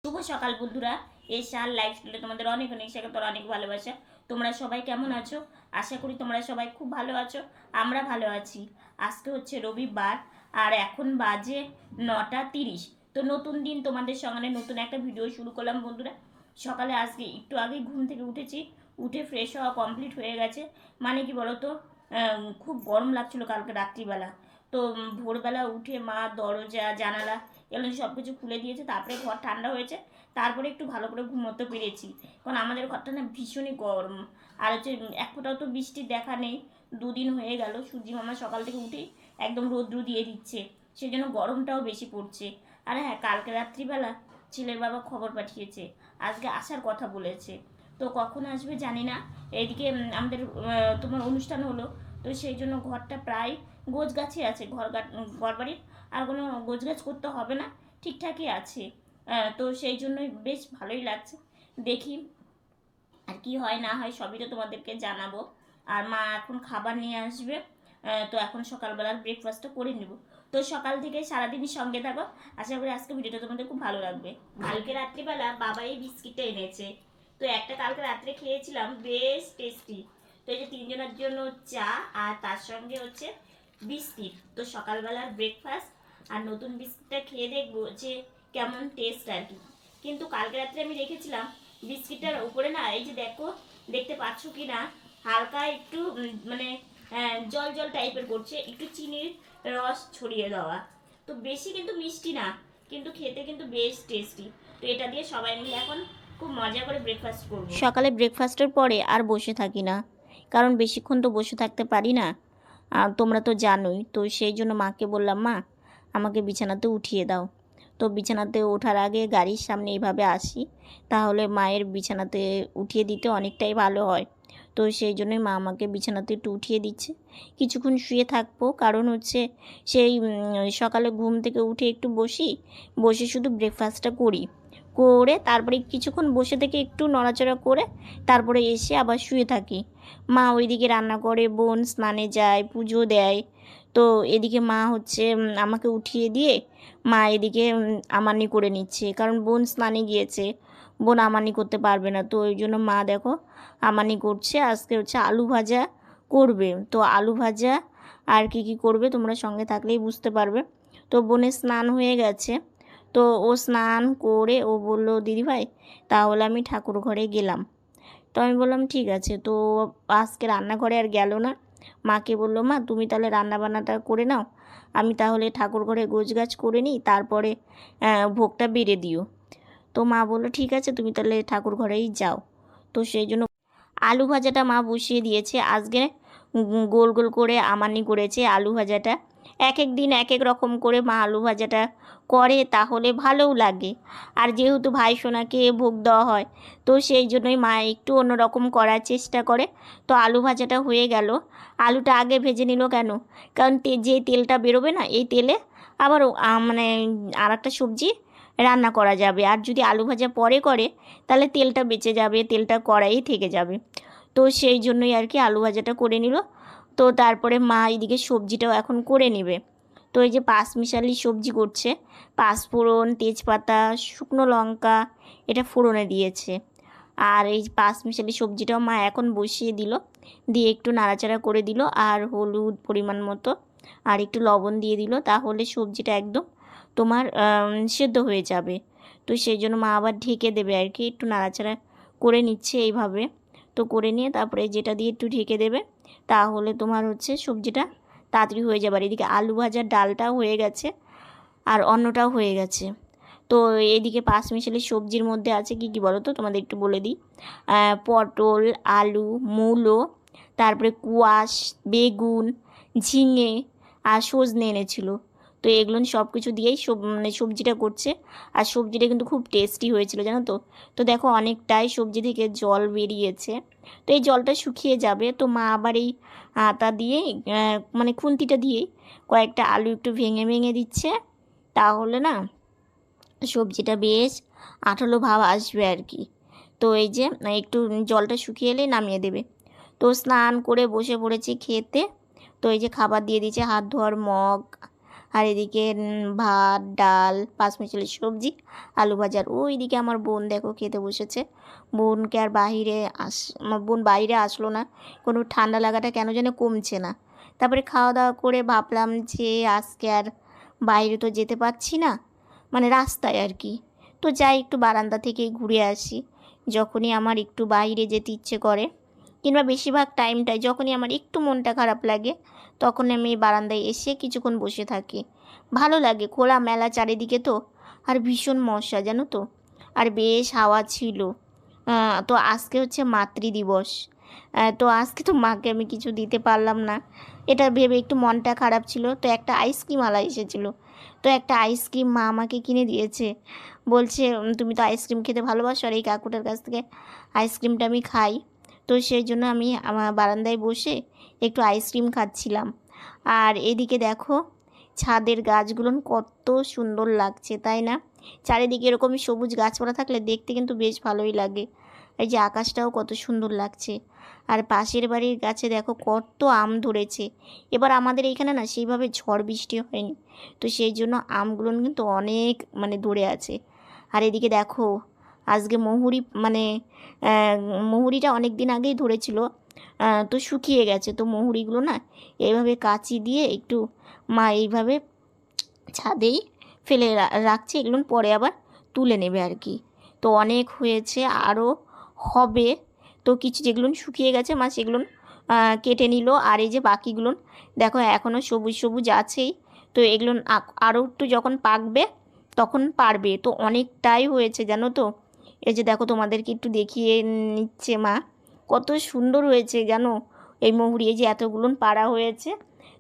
শুভ সকাল বন্ধুরা। এই সাল লাইফস্টাইলে তোমাদের অনেক অনেক স্বাগত, অনেক ভালোবাসা। তোমরা সবাই কেমন আছো? আশা করি তোমরা সবাই খুব ভালো আছো। আমরা ভালো আছি। আজকে হচ্ছে রবিবার আর এখন বাজে 9:30। তো নতুন দিন তোমাদের সঙ্গে নতুন একটা ভিডিও শুরু করলাম বন্ধুরা। সকালে আজকে একটু আগে ঘুম থেকে উঠেছি, উঠে ফ্রেশ হওয়া কমপ্লিট হয়ে গেছে। মানে কি বলো তো, খুব গরম লাগছিল কালকে রাত্রিবেলা। তো ভোরবেলা উঠে মা দরজা জানালা এগুলো সব কিছু খুলে দিয়েছে, তারপরে ঘর ঠান্ডা হয়েছে, তারপরে একটু ভালো করে ঘুমোতে পেরেছি। কারণ আমাদের ঘরটা না ভীষণই গরম। আর হচ্ছে এক ফোঁটাও তো বৃষ্টির দেখা নেই, দুদিন হয়ে গেল। সূর্যি মামা সকাল থেকে উঠেই একদম রৌদ্র দিয়ে দিচ্ছে, সেই জন্য গরমটাও বেশি পড়ছে। আর হ্যাঁ, কালকে রাত্রিবেলা ছেলের বাবা খবর পাঠিয়েছে, আজকে আসার কথা বলেছে। তো কখন আসবে জানি না। এইদিকে আমাদের তোমার অনুষ্ঠান হলো, তো সেই জন্য ঘরটা প্রায় গোছগাছি আছে। ঘর বাড়ির আর কোনো গোছগাছ করতে হবে না, ঠিকঠাকই আছে। তো সেই জন্যই বেশ ভালোই লাগছে। দেখি আর কি হয় না হয়, সবই তো তোমাদেরকে জানাবো। আর মা এখন খাবার নিয়ে আসবে, তো এখন সকালবেলার ব্রেকফাস্টটা করে নেব। তো সকাল থেকে সারাদিনই সঙ্গে থাকো, আশা করি আজকে ভিডিওটা তোমাদের খুব ভালো লাগবে। কালকে রাত্রিবেলা বাবা এই বিস্কিটটা এনেছে, তো একটা কালকে রাত্রে খেয়েছিলাম, বেশ টেস্টি। তো এই যে তিনজনের জন্য চা আর তার সঙ্গে হচ্ছে বিস্কিট। তো সকালবেলার ব্রেকফাস্ট আর নতুন বিস্কিটটা খেয়ে দেখবো যে কেমন টেস্ট আর কি। কিন্তু কালকে রাত্রে আমি রেখেছিলাম বিস্কিটটার উপরে না, এই যে দেখো, দেখতে পাচ্ছ কি না, হালকা একটু মানে জল জল টাইপের করছে, একটু চিনির রস ছড়িয়ে দেওয়া। তো বেশি কিন্তু মিষ্টি না, কিন্তু খেতে কিন্তু বেশ টেস্টি। তো এটা দিয়ে সবাই মিলে এখন খুব মজা করে ব্রেকফাস্ট করব। সকালে ব্রেকফাস্টের পরে আর বসে থাকি না, কারণ বেশিক্ষণ তো বসে থাকতে পারি না। তোমরা তো জানোই। তো সেই জন্য মাকে বললাম, মা আমাকে বিছানাতে উঠিয়ে দাও। তো বিছানাতে ওঠার আগে গাড়ির সামনে এইভাবে আসি, তাহলে মায়ের বিছানাতে উঠিয়ে দিতে অনেকটাই ভালো হয়। তো সেই জন্যই মা আমাকে বিছানাতে একটু উঠিয়ে দিচ্ছে। কিছুক্ষণ শুয়ে থাকবো, কারণ হচ্ছে সেই সকালে ঘুম থেকে উঠে একটু বসে শুধু ব্রেকফাস্টটা করে তারপরে কিছুক্ষণ বসে থেকে একটু নড়াচড়া করে তারপরে এসে আবার শুয়ে থাকি। মা ওইদিকে রান্না করে, বোন স্নানে যায়, পুজো দেয়। তো এদিকে মা হচ্ছে আমাকে উঠিয়ে দিয়ে মা এদিকে আমানি করে নিচ্ছে, কারণ বোন স্নানে গিয়েছে, বোন আমানি করতে পারবে না। তো ওই জন্য মা দেখো আমানি করছে। আজকে হচ্ছে আলু ভাজা করবে। তো আলু ভাজা আর কি কি করবে তোমরা সঙ্গে থাকলেই বুঝতে পারবে। তো বোনের স্নান হয়ে গেছে, তো ও স্নান করে ও বললো, দিদিভাই তাহলে আমি ঠাকুর ঘরে গেলাম। তো আমি বললাম ঠিক আছে। তো আজকে রান্নাঘরে আর গেল না, মাকে বললো, মা তুমি তাহলে রান্নাবান্নাটা করে নাও, আমি তাহলে ঠাকুর ঘরে গোছগাছ করে নিই, তারপরে ভোগটা বেড়ে দিও। তো মা বললো ঠিক আছে, তুমি তাহলে ঠাকুর ঘরেই যাও। তো সেই জন্য আলু ভাজাটা মা বসিয়ে দিয়েছে। আজকে গোল গোল করে আমানি করেছে আলু ভাজাটা। এক এক দিন এক এক রকম করে মা আলু ভাজাটা করে, তাহলে ভালোও লাগে। আর যেহেতু ভাই সোনাকে ভোগ দেওয়া হয়, তো সেই জন্যই মা একটু অন্যরকম করার চেষ্টা করে। তো আলু ভাজাটা হয়ে গেল। আলুটা আগে ভেজে নিল কেন, কারণ যে তেলটা বেরোবে না, এই তেলে আবার মানে আর একটা সবজি রান্না করা যাবে। আর যদি আলু ভাজা পরে করে তাহলে তেলটা বেঁচে যাবে, তেলটা কড়াইয়ে থেকে যাবে। তো সেই জন্যই আর কি আলু ভাজাটা করে নিল। তো তারপরে মা এদিকে সবজিটাও এখন করে নেবে। তো এই যে পাঁচমিশালি সবজি করছে, পাঁচফোড়ন, তেজপাতা, শুকনো লঙ্কা, এটা ফোড়নে দিয়েছে। আর এই পাঁচমিশালি সবজিটাও মা এখন বসিয়ে দিল, দিয়ে একটু নাড়াচাড়া করে দিল, আর হলুদ পরিমাণ মতো আর একটু লবণ দিয়ে দিল, তাহলে সবজিটা একদম তোমার সেদ্ধ হয়ে যাবে। তো সেই জন্য মা আবার ঢেকে দেবে আর কি, একটু নাড়াচাড়া করে নিচ্ছে এইভাবে। তো করে নিয়ে তারপরে যেটা দিয়ে একটু ঢেকে দেবে, তাহলে তোমার হচ্ছে সবজিটা তাড়াতাড়ি হয়ে যাবে। আর এদিকে আলু ভাজার ডালটাও হয়ে গেছে, আর অন্যটাও হয়ে গেছে। তো এদিকে পাঁচমিশালি সবজির মধ্যে আছে কি কি বলো তো, তোমাদের একটু বলে দিই। পটল, আলু, মূলো, তারপরে কুয়াশ, বেগুন, ঝিঙে আর সজনে এনেছিল। তো এগুলো সব কিছু দিয়েই মানে সবজিটা করছে। আর সবজিটা কিন্তু খুব টেস্টি হয়েছিল জানো তো। তো দেখো অনেকটাই সবজি থেকে জল বেরিয়েছে, তো এই জলটা শুকিয়ে যাবে। তো মা আবার এই আটা দিয়ে মানে খুন্তিটা দিয়ে কয়েকটা আলু একটু ভেঙে ভেঙে দিচ্ছে, তাহলে না সবজিটা বেশ আঠালো ভাব আসবে আর কি। তো এই যে একটু জলটা শুকিয়ে এলে নামিয়ে দেবে। তো স্নান করে বসে পড়েছি খেতে। তো এই যে খাবার দিয়ে দিয়েছে, হাত ধোয়ার মগ আর এদিকে ভাত, ডাল, পাঁচমিশালি সবজি, আলু ভাজা। আর ওইদিকে আমার বোন দেখো খেতে বসেছে। বোনকে আর আমার বোন বাইরে আসলো না, কোনো ঠান্ডা লাগাটা কেন যেন কমছে না। তারপরে খাওয়া দাওয়া করে ভাবলাম যে আজকে আর বাইরে তো যেতে পারছি না, মানে রাস্তায় আর কি, তো যাই একটু বারান্দা থেকেই ঘুরে আসি। যখনই আমার একটু বাইরে যেতে ইচ্ছে করে, কিংবা বেশিরভাগ টাইমটাই যখনই আমার একটু মনটা খারাপ লাগে, তখন আমি বারান্দায় এসে কিছুক্ষণ বসে থাকি। ভালো লাগে, খোলা মেলা চারিদিকে তো, আর ভীষণ মশা জানো তো, আর বেশ হাওয়া ছিল। তো আজকে হচ্ছে মাতৃদিবস। তো আজকে তো মাকে আমি কিছু দিতে পারলাম না, এটা ভেবে একটু মনটা খারাপ ছিল। তো একটা আইসক্রিম আলা এসেছিলো, তো একটা আইসক্রিম মা আমাকে কিনে দিয়েছে। বলছে তুমি তো আইসক্রিম খেতে ভালোবাসো, আর এই কাকুটার কাছ থেকে আইসক্রিমটা আমি খাই। তো সেই জন্য আমি আমার বারান্দায় বসে একটু আইসক্রিম খাচ্ছিলাম। আর এদিকে দেখো ছাদের গাছগুলো কত সুন্দর লাগছে, তাই না? চারিদিকে এরকম সবুজ গাছপালা থাকলে দেখতে কিন্তু বেশ ভালোই লাগে। এই যে আকাশটাও কত সুন্দর লাগছে। আর পাশের বাড়ির গাছে দেখো কত আম ধরেছে। এবার আমাদের এইখানে না সেইভাবে ঝড় বৃষ্টি হয়নি, তো সেই জন্য আমগুলো কিন্তু অনেক মানে ধরে আছে। আর এদিকে দেখো আজকে মহুরি, মানে মহুরিটা অনেক দিন আগেই ধরেছিল, তো শুকিয়ে গেছে। তো মহুরিগুলো না এইভাবে কাঁচি দিয়ে একটু মা এইভাবে ছাদেই ফেলে রাখছে, এগুলো পরে আবার তুলে নেবে আর কি। তো অনেক হয়েছে, আরও হবে। তো কিছু যেগুলো শুকিয়ে গেছে মা সেগুলো কেটে নিল। আর এই যে বাকিগুলো দেখো এখনও সবুজ সবুজ আছেই। তো এগুলো আরও একটু যখন পাকবে তখন পারবে। তো অনেকটাই হয়েছে জানো তো। এই যে দেখো তোমাদেরকে একটু দেখিয়ে নিচ্ছে মা, কত সুন্দর হয়েছে জানো এই মহুরি। এই যে এতগুলো পাড়া হয়েছে,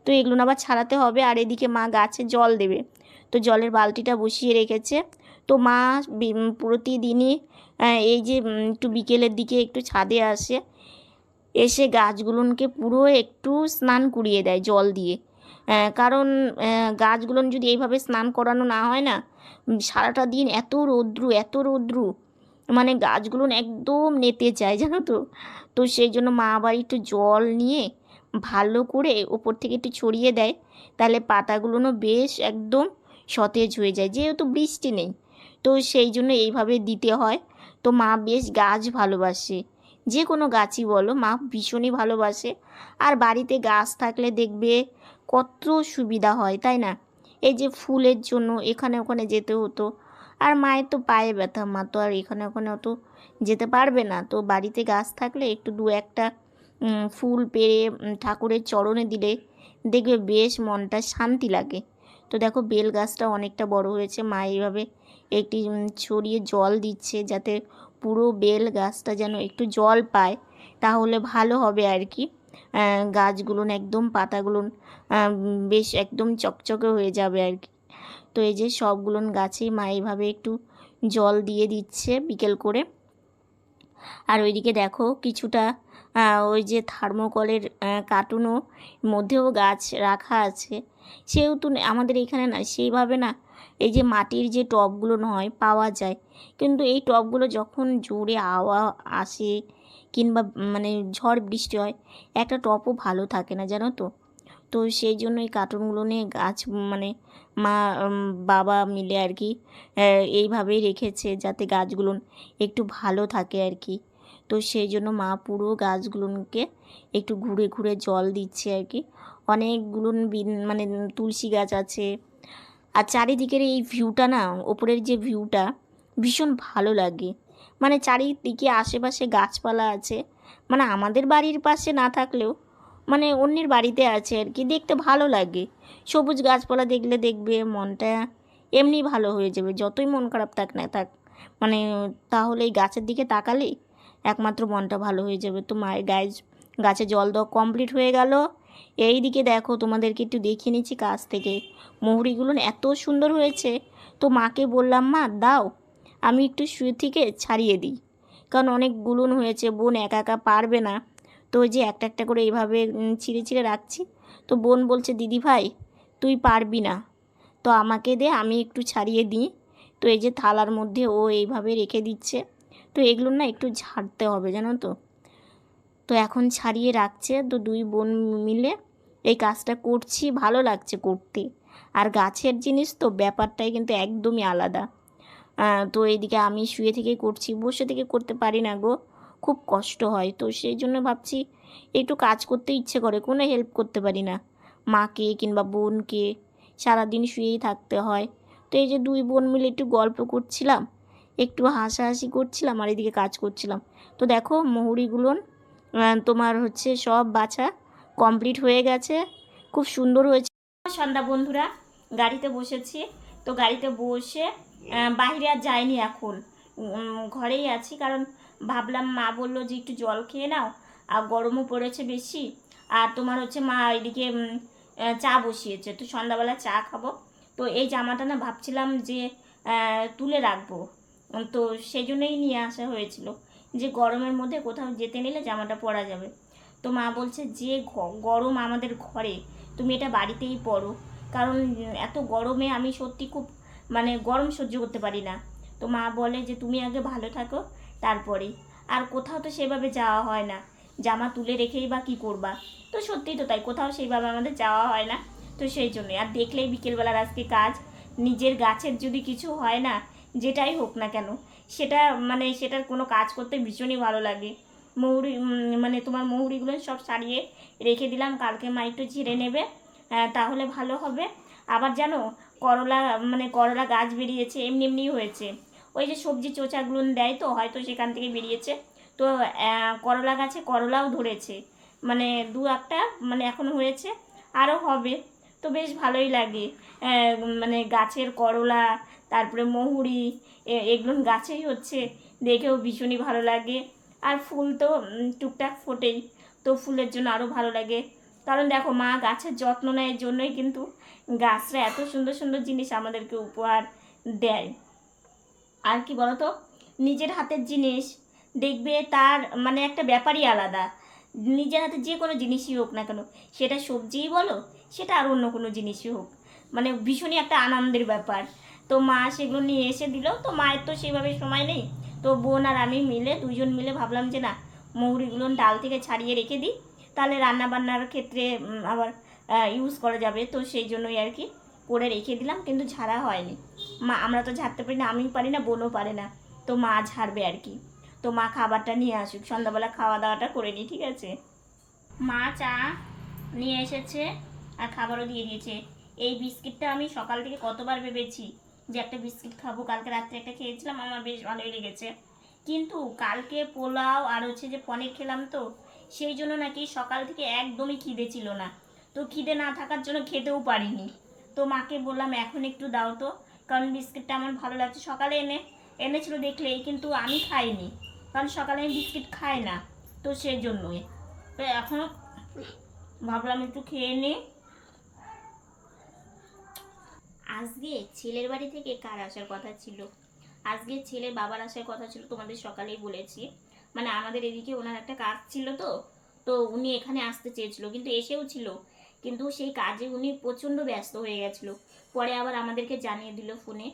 তো এগুলো আবার ছাড়াতে হবে। আর এদিকে মা গাছে জল দেবে, তো জলের বালতিটা বসিয়ে রেখেছে। তো মা প্রতিদিনই এই যে একটু বিকেলের দিকে একটু ছাদে আসে, এসে গাছগুলোকে পুরো একটু স্নান করিয়ে দেয় জল দিয়ে। কারণ গাছগুলো যদি এইভাবে স্নান করানো না হয় না, সারাটা দিন এত রৌদ্রু, মানে গাছগুলো একদম নেতে চায় জানো তো। তো সেই জন্য মা আবার একটু জল নিয়ে ভালো করে ওপর থেকে একটু ছড়িয়ে দেয়, তাহলে পাতাগুলোও বেশ একদম সতেজ হয়ে যায়, যেহেতু বৃষ্টি নেই। তো সেই জন্য এইভাবে দিতে হয়। তো মা বেশ গাছ ভালোবাসে, যে কোনো গাছই বলো মা ভীষণই ভালোবাসে। আর বাড়িতে গাছ থাকলে দেখবে কত সুবিধা হয়, তাই না? এই যে ফুলের জন্য এখানে ওখানে যেতে হতো, আর মায়ের তো পায়ে ব্যথা, মা তো আর এখানে ওখানে অত যেতে পারবে না। তো বাড়িতে গাছ থাকলে একটু দু একটা ফুল পেড়ে ঠাকুরের চরণে দিলে দেখবে বেশ মনটা শান্তি লাগে। তো দেখো বেল গাছটা অনেকটা বড় হয়েছে, মা এইভাবে একটি ছড়িয়ে জল দিচ্ছে, যাতে পুরো বেল গাছটা যেন একটু জল পায়, তাহলে ভালো হবে আর কি। গাছগুলো একদম পাতাগুলো বেশ একদম চকচকে হয়ে যাবে আর কি। তো এই যে সবগুলো গাছেই মা এইভাবে একটু জল দিয়ে দিচ্ছে বিকেল করে। আর ওইদিকে দেখো কিছুটা ওই যে থার্মোকলের কার্টুনও মধ্যেও গাছ রাখা আছে। সেহেতু আমাদের এখানে না সেইভাবে না এই যে মাটির যে টবগুলো নয় পাওয়া যায়, কিন্তু এই টবগুলো যখন জোরে হাওয়া আসে কিংবা মানে ঝড় বৃষ্টি হয়, একটা টবও ভালো থাকে না জানো তো। তো সেই জন্য এই কার্টুনগুলো নিয়ে গাছ মানে মা বাবা মিলে আর কি এইভাবেই রেখেছে, যাতে গাছগুলো একটু ভালো থাকে আর কি। তো সেই জন্য মা পুরো গাছগুলোকে একটু ঘুরে ঘুরে জল দিচ্ছে আর কি। অনেকগুলো মানে তুলসী গাছ আছে। আর চারিদিকের এই ভিউটা না, ওপরের যে ভিউটা ভীষণ ভালো লাগে। মানে চারিদিকে আশেপাশে গাছপালা আছে, মানে আমাদের বাড়ির পাশে না থাকলেও মানে অন্যের বাড়িতে আছে আর কি, দেখতে ভালো লাগে। সবুজ গাছপালা দেখলে দেখবে মনটা এমনি ভালো হয়ে যাবে, যতই মন খারাপ থাক না থাক, মানে তাহলে এই গাছের দিকে তাকালেই একমাত্র মনটা ভালো হয়ে যাবে। তো মায়ের গাছে জল দেওয়া কমপ্লিট হয়ে গেল। এই দিকে দেখো তোমাদেরকে একটু দেখিয়ে নিচ্ছি কাছ থেকে, মৌরিগুলো এত সুন্দর হয়েছে। তো মাকে বললাম মা দাও, আমি একটু শুয়ে থেকে ছাড়িয়ে দিই, কারণ অনেক গুলন হয়েছে, বোন একা একা পারবে না। তো ওই যে একটা একটা করে এইভাবে ছিঁড়ে ছিঁড়ে রাখছি। তো বোন বলছে দিদি ভাই তুই পারবি না, তো আমাকে দে আমি একটু ছাড়িয়ে দিই। তো এই যে থালার মধ্যে ও এইভাবে রেখে দিচ্ছে। তো এগুলো না একটু ঝাড়তে হবে জানো তো। তো এখন ছাড়িয়ে রাখছে, তো দুই বোন মিলে এই কাজটা করছি, ভালো লাগছে করতে। আর গাছের জিনিস তো ব্যাপারটাই কিন্তু একদমই আলাদা। তো এইদিকে আমি শুয়ে থেকে করছি, বসে থেকে করতে পারি না গো, খুব কষ্ট হয়। তো সেই জন্য ভাবছি একটু কাজ করতে ইচ্ছে করে, কোনো হেল্প করতে পারি না মাকে কিংবা বোনকে, সারাদিন শুয়েই থাকতে হয়। তো এই যে দুই বোন মিলে একটু গল্প করছিলাম, একটু হাসাহাসি করছিলাম, আর এদিকে কাজ করছিলাম। তো দেখো মহুরিগুলো তোমার হচ্ছে সব বাছা কমপ্লিট হয়ে গেছে, খুব সুন্দর হয়েছে। সন্ধ্যা বন্ধুরা, গাড়িতে বসেছি। তো গাড়িতে বসে বাইরে আর যাইনি এখন, ঘরেই আছি। কারণ ভাবলাম, মা বললো যে একটু জল খেয়ে নাও, আর গরমও পড়েছে বেশি। আর তোমার হচ্ছে মা এদিকে চা বসিয়েছে, তো সন্ধ্যাবেলা চা খাবো। তো এই জামাটা না ভাবছিলাম যে তুলে রাখবো, তো সেই জন্যই নিয়ে আসা হয়েছিল, যে গরমের মধ্যে কোথাও যেতে নিলে জামাটা পরা যাবে। তো মা বলছে যে গরম আমাদের ঘরে, তুমি এটা বাড়িতেই পরো, কারণ এত গরমে আমি সত্যি খুব মানে গরম সহ্য করতে পারি না। তো মা বলে যে তুমি আগে ভালো থাকো, তারপরে। আর কোথাও তো সেভাবে যাওয়া হয় না, জামা তুলে রেখেই বা কী করবা। তো সত্যিই তো তাই, কোথাও সেইভাবে আমাদের যাওয়া হয় না। তো সেই জন্যই, আর দেখলেই বিকেলবেলার আজকে কাজ, নিজের গাছের যদি কিছু হয় না, যেটাই হোক না কেন, সেটা মানে সেটার কোনো কাজ করতে ভীষণই ভালো লাগে। মৌরি মানে তোমার মৌরিগুলো সব সারিয়ে রেখে দিলাম, কালকে মা একটু ঝেড়ে নেবে, তাহলে ভালো হবে। আবার জানো, করলা মানে করলা গাছ বেরিয়েছে, এমনি এমনিই হয়েছে, ওই যে সবজি চোচাগুলো দেয় তো হয়তো সেখান থেকে বেরিয়েছে। তো করলা গাছে করলাও ধরেছে, মানে দু একটা মানে এখনও হয়েছে, আরও হবে। তো বেশ ভালোই লাগে, মানে গাছের করলা, তারপরে মহুরি, এগুলো গাছেই হচ্ছে, দেখেও ভীষণই ভালো লাগে। আর ফুল তো টুকটাক ফোটেই, তো ফুলের জন্য আরও ভালো লাগে। কারণ দেখো, মা গাছের যত্ন নেয়, জন্যই কিন্তু গাছরা এত সুন্দর সুন্দর জিনিস আমাদেরকে উপহার দেয়। আর কি বলতো, নিজের হাতের জিনিস দেখবে তার মানে একটা ব্যাপারই আলাদা। নিজের হাতে যে কোনো জিনিসই হোক না কেন, সেটা সবজিই বলো, সেটা আর অন্য কোনো জিনিসই হোক, মানে ভীষণই একটা আনন্দের ব্যাপার। তো মা সেগুলো নিয়ে এসে দিল, তো মায়ের তো সেইভাবে সময় নেই। তো বোন আর আমি মিলে, দুজন মিলে ভাবলাম যে না, মৌরিগুলো ডাল থেকে ছাড়িয়ে রেখে দিই, তাহলে রান্না বান্নার ক্ষেত্রে আবার ইউজ করা যাবে। তো সেই জন্যই আর কি করে রেখে দিলাম, কিন্তু ঝাড়া হয়নি। মা, আমরা তো ঝাড়তে পারি না, আমিও পারি না, বোনও পারে না, তো মা ঝাড়বে আর কি। তো মা খাবারটা নিয়ে আসুক, সন্ধ্যাবেলা খাওয়া দাওয়াটা করে নিই, ঠিক আছে। মা চা নিয়ে এসেছে আর খাবারও দিয়ে দিয়েছে। এই বিস্কিটটা আমি সকাল থেকে কতবার ভেবেছি যে একটা বিস্কিট খাবো, কালকে রাত্রে একটা খেয়েছিলাম, আমার বেশ ভালোই লেগেছে। কিন্তু কালকে পোলাও আর হচ্ছে যে পনির খেলাম, তো সেই জন্য নাকি সকাল থেকে একদমই খিদে ছিল না। তো খিদে না থাকার জন্য খেতেও পারিনি। তো মাকে বললাম এখন একটু দাও তো, কারণ বিস্কিটটা আমার ভালো লাগছে। সকালে এনেছিল দেখলেই, কিন্তু আমি খাইনি, কারণ সকালে আমি বিস্কিট খাই না, তো সেই জন্যই। তো এখন ভাবলাম একটু খেয়ে নিই। আজকে ছেলের বাড়ি থেকে কার আসার কথা ছিল? আজকে ছেলের বাবার আসার কথা ছিল, তোমাদের সকালেই বলেছি। মানে আমাদের এদিকে ওনার একটা কাজ ছিল, তো তো উনি এখানে আসতে চেয়েছিল, কিন্তু এসেও ছিল, কিন্তু সেই কাজে উনি প্রচণ্ড ব্যস্ত হয়ে গেছিল। পরে আবার আমাদেরকে জানিয়ে দিল ফোনে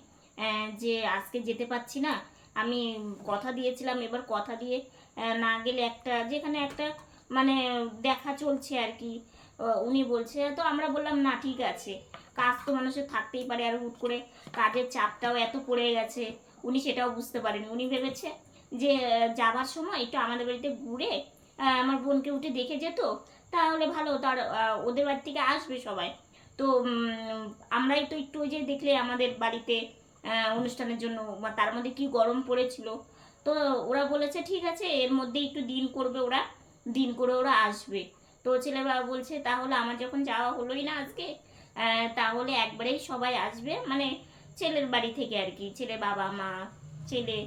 যে আজকে যেতে পারছি না। আমি কথা দিয়েছিলাম, এবার কথা দিয়ে না গেলে একটা যেখানে একটা মানে দেখা চলছে আর কি, উনি বলছে। তো আমরা বললাম না ঠিক আছে, কাজ তো মানুষের থাকতেই পারে, আর হুট করে কাজের চাপটাও এত পড়ে গেছে, উনি সেটাও বুঝতে পারেনি। উনি ভেবেছে যে যাবার সময় একটু আমাদের বাড়িতে ঘুরে আমার বোনকে উঠে দেখে যেত, তাহলে ভালো হতো, আর ওদের বাড়ি থেকে আসবে সবাই। তো আমরাই তো একটু ওই যে দেখলে আমাদের বাড়িতে অনুষ্ঠানের জন্য, তার মধ্যে কি গরম পড়েছিল। তো ওরা বলেছে ঠিক আছে, এর মধ্যে একটু দিন করবে ওরা, দিন করে ওরা আসবে। তো ছেলের বাবা বলছে তাহলে আমার যখন যাওয়া হলোই না আজকে, তাহলে একবারেই সবাই আসবে, মানে ছেলের বাড়ি থেকে আর কি, ছেলের বাবা মা, ছেলে,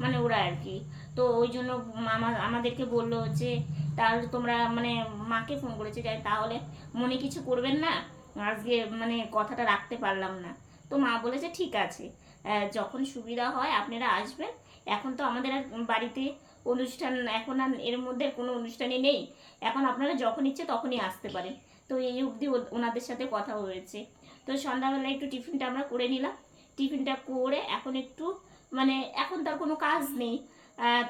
মানে ওরা আর কি। তো ওই জন্য আমাদেরকে বললো যে তাহলে তোমরা মানে মাকে ফোন করেছে যে তাহলে মনে কিছু করবেন না, আজকে মানে কথাটা রাখতে পারলাম না। তো মা বলেছে ঠিক আছে, যখন সুবিধা হয় আপনারা আসবেন। এখন তো আমাদের আর বাড়িতে অনুষ্ঠান, এখন আর এর মধ্যে কোনো অনুষ্ঠানই নেই, এখন আপনারা যখন ইচ্ছে তখনই আসতে পারেন। তো এই অবধি ওনাদের সাথে কথা হয়েছে। তো সন্ধ্যাবেলা একটু টিফিনটা আমরা করে নিলাম, টিফিনটা করে এখন একটু মানে এখন তার কোনো কাজ নেই,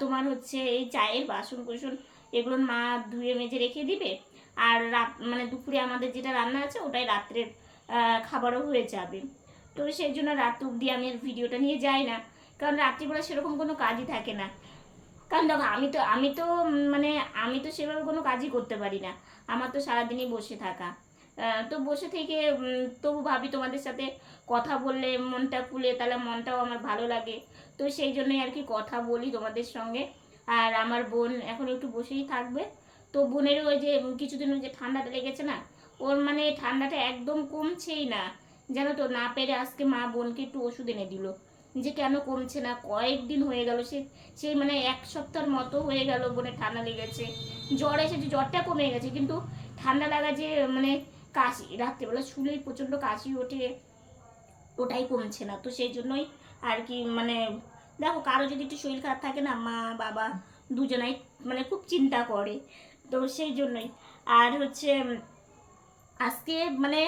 তোমার হচ্ছে এই চায়ের বাসন কোসন এগুলো মা ধুয়ে মেজে রেখে দিবে, আর রাত মানে দুপুরে আমাদের যেটা রান্না আছে ওটাই রাত্রের খাবারও হয়ে যাবে। তো সেই জন্য রাত অবধি আমি আর ভিডিওটা নিয়ে যাই না, কারণ রাত্রিবেলা সেরকম কোনো কাজই থাকে না। কারণ দেখো মানে আমি তো সেভাবে কোনো কাজই করতে পারি না, আমার তো সারাদিনই বসে থাকা। তো বসে থেকে তবু ভাবি তোমাদের সাথে কথা বললে মনটা খুলে, তাহলে মনটাও আমার ভালো লাগে। তো সেই জন্যই আর কি কথা বলি তোমাদের সঙ্গে। আর আমার বোন এখন একটু বসেই থাকবে। তো বোনেরও ওই যে কিছুদিন ওই যে ঠান্ডাটা লেগেছে না, ওর মানে ঠান্ডাটা একদম কমছেই না, জানো তো। না পেরে আজকে মা বোনকে একটু ওষুধ এনে দিল, যে কেন কমছে না, কয়েকদিন হয়ে গেল, সেই মানে 1 সপ্তাহের মতো হয়ে গেল বোনের ঠান্ডা লেগেছে। জ্বর এসেছে, জ্বরটা কমে গেছে, কিন্তু ঠান্ডা লাগা যে মানে কাশি, রাত্রেবেলা শুলেই প্রচণ্ড কাশি ওঠে, ওটাই কমছে না। তো সেই জন্যই আর কি মানে দেখো, কারো যদি একটু শরীর খারাপ থাকে না, মা বাবা দুজনাই মানে খুব চিন্তা করে। তো সেই জন্যই। আর হচ্ছে আজকে মানে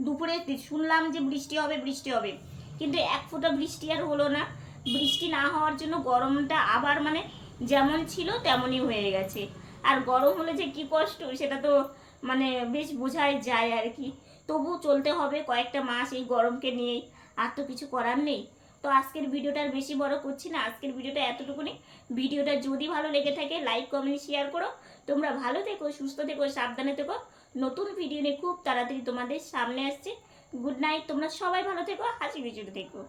দুপুরে শুনলাম যে বৃষ্টি হবে বৃষ্টি হবে, কিন্তু এক ফোঁটা বৃষ্টি আর হলো না। বৃষ্টি না হওয়ার জন্য গরমটা আবার মানে যেমন ছিল তেমনই হয়ে গেছে। আর গরম হলে যে কি কষ্ট সেটা তো মানে বেশ বোঝাই যায় আর কি। তবু চলতে হবে কয়েকটা মাস এই গরমকে নিয়েই, আর তো কিছু করার নেই। তো আজকের ভিডিওটা আর বেশি বড় করছি না, আজকের ভিডিওটা এতটুকুনি। ভিডিওটা যদি ভালো লেগে থাকে লাইক কমেন্ট শেয়ার করো। তোমরা ভালো থেকো, সুস্থ থেকো, সাবধানে থেকো। নতুন ভিডিও নিয়ে খুব তাড়াতাড়ি তোমাদের সামনে আসছে। গুড নাইট, তোমরা সবাই ভালো থেকো, হাসি খুশিতে থেকো।